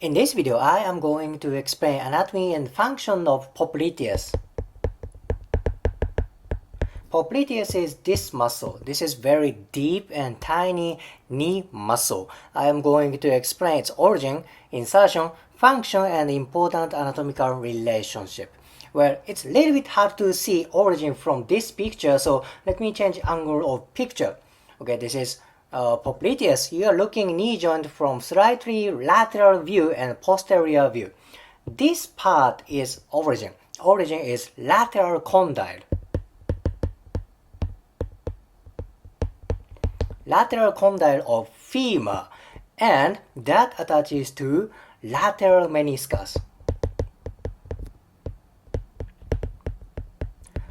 In this video, I am going to explain anatomy and function of popliteus. Popliteus is this muscle. This is very deep and tiny knee muscle. I am going to explain its origin, insertion, function, and important anatomical relationship. Well, it's a little bit hard to see origin from this picture, so let me change angle of picture. Okay, this is popliteus. You are looking knee joint from slightly lateral view and posterior view. This part is origin. Origin is lateral condyle. Lateral condyle of femur, and that attaches to lateral meniscus.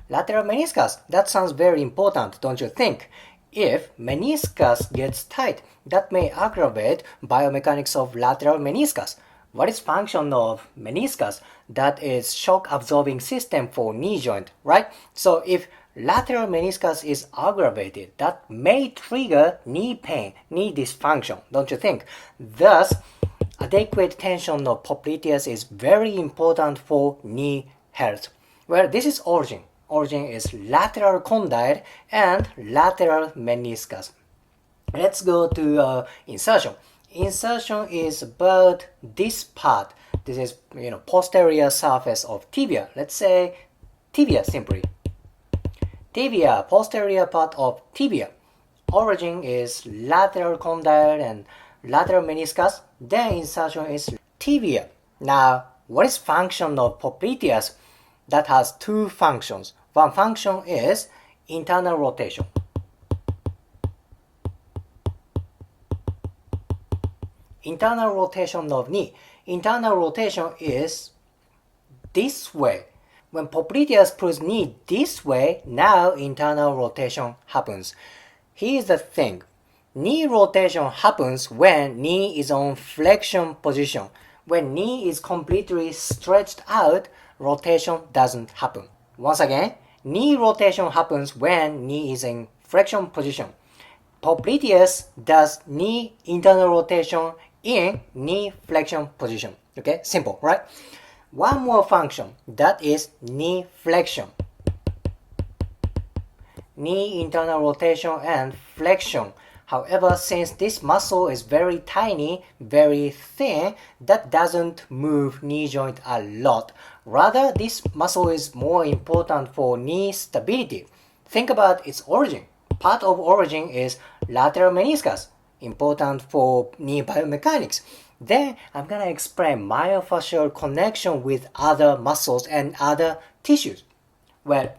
Lateral meniscus, that sounds very important, don't you think? If meniscus gets tight, that may aggravate biomechanics of lateral meniscus. What is function of meniscus? That is shock absorbing system for knee joint, right? So if lateral meniscus is aggravated, that may trigger knee pain, knee dysfunction, don't you think? Thus, adequate tension of popliteus is very important for knee health. Well, this is origin. Origin is lateral condyle and lateral meniscus. Let's go to insertion. Insertion is about this part. This is posterior surface of tibia. Let's say tibia simply. Tibia, posterior part of tibia. Origin is lateral condyle and lateral meniscus. Then insertion is tibia. Now, what is function of popliteus? That has two functions. One function is internal rotation. Internal rotation of knee. Internal rotation is this way. When popliteus pulls knee this way, now internal rotation happens. Here's the thing. Knee rotation happens when knee is on flexion position. When knee is completely stretched out, rotation doesn't happen. Once again, knee rotation happens when knee is in flexion position. Popliteus does knee internal rotation in knee flexion position. Okay, simple, right? One more function, that is knee flexion. Knee internal rotation and flexion. However, since this muscle is very tiny, very thin, that doesn't move knee joint a lot. Rather, this muscle is more important for knee stability. Think about its origin. Part of origin is lateral meniscus, important for knee biomechanics. Then I'm gonna explain myofascial connection with other muscles and other tissues. Well,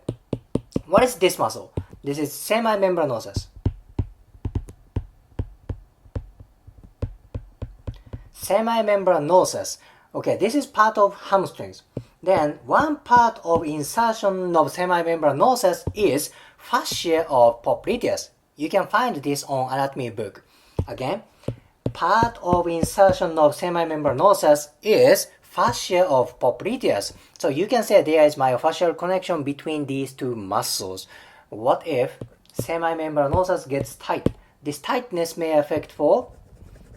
what is this muscle? This is semimembranosus. Semimembranosus. Okay, this is part of hamstrings. Then one part of insertion of semimembranosus is fascia of popliteus. You can find this on anatomy book. Again, part of insertion of semimembranosus is fascia of popliteus. So you can say there is myofascial connection between these two muscles. What if semimembranosus gets tight? This tightness may affect for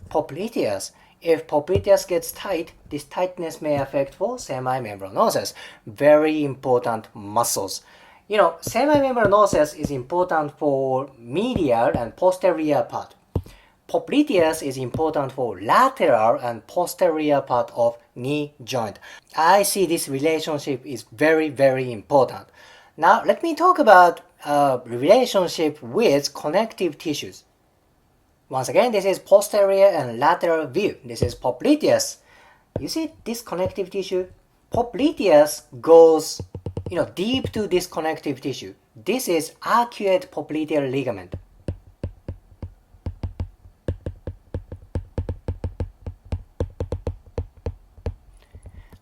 popliteus. If popliteus gets tight, this tightness may affect for semimembranosus. Very important muscles. Semimembranosus is important for medial and posterior part. Popliteus is important for lateral and posterior part of knee joint. I see this relationship is very, very important. Now, let me talk about relationship with connective tissues. Once again, this is posterior and lateral view. This is popliteus. You see this connective tissue? Popliteus goes, deep to this connective tissue. This is arcuate popliteal ligament.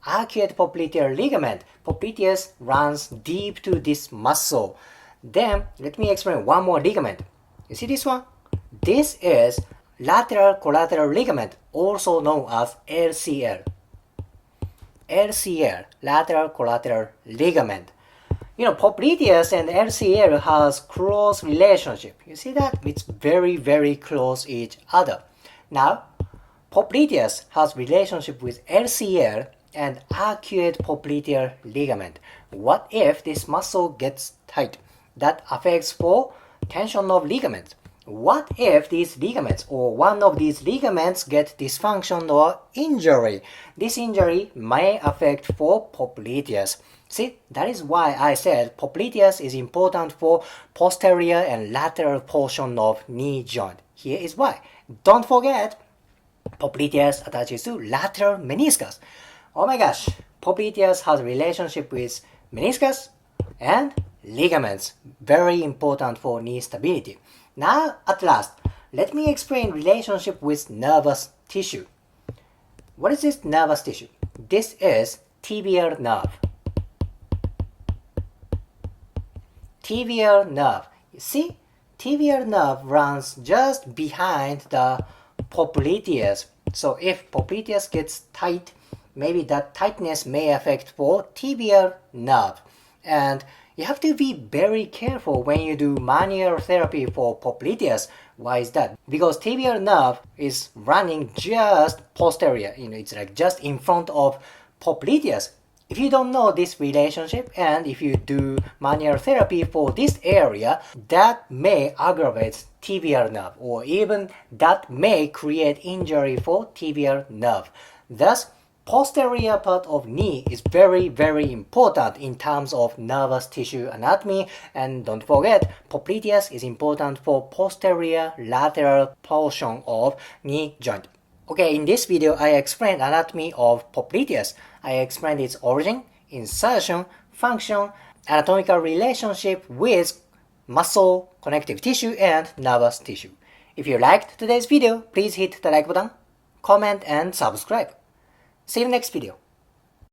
Arcuate popliteal ligament. Popliteus runs deep to this muscle. Then, let me explain one more ligament. You see this one? This is lateral collateral ligament, also known as LCL. LCL, lateral collateral ligament. Popliteus and LCL has close relationship. You see that? It's very, very close each other. Now, Popliteus has relationship with LCL and arcuate popliteal ligament. What if this muscle gets tight? That affects for tension of ligaments. What if these ligaments or one of these ligaments get dysfunction or injury? This injury may affect for popliteus. See, that is why I said popliteus is important for posterior and lateral portion of knee joint. Here is why. Don't forget, popliteus attaches to lateral meniscus. Oh my gosh, popliteus has a relationship with meniscus and ligaments. Very important for knee stability. Now, at last, let me explain relationship with nervous tissue. What is this nervous tissue? This is tibial nerve. Tibial nerve. You see, tibial nerve runs just behind the popliteus. So if popliteus gets tight, maybe that tightness may affect for tibial nerve. And you have to be very careful when you do manual therapy for popliteus. Why is that? Because tibial nerve is running just posterior. It's like just in front of popliteus. If you don't know this relationship and if you do manual therapy for this area, that may aggravate tibial nerve or even that may create injury for tibial nerve. Thus, posterior part of knee is very, very important in terms of nervous tissue anatomy, and don't forget, popliteus is important for posterior lateral portion of knee joint. Okay, in this video, I explained anatomy of popliteus. I explained its origin, insertion, function, anatomical relationship with muscle, connective tissue, and nervous tissue. If you liked today's video, please hit the like button, comment, and subscribe. See you next video.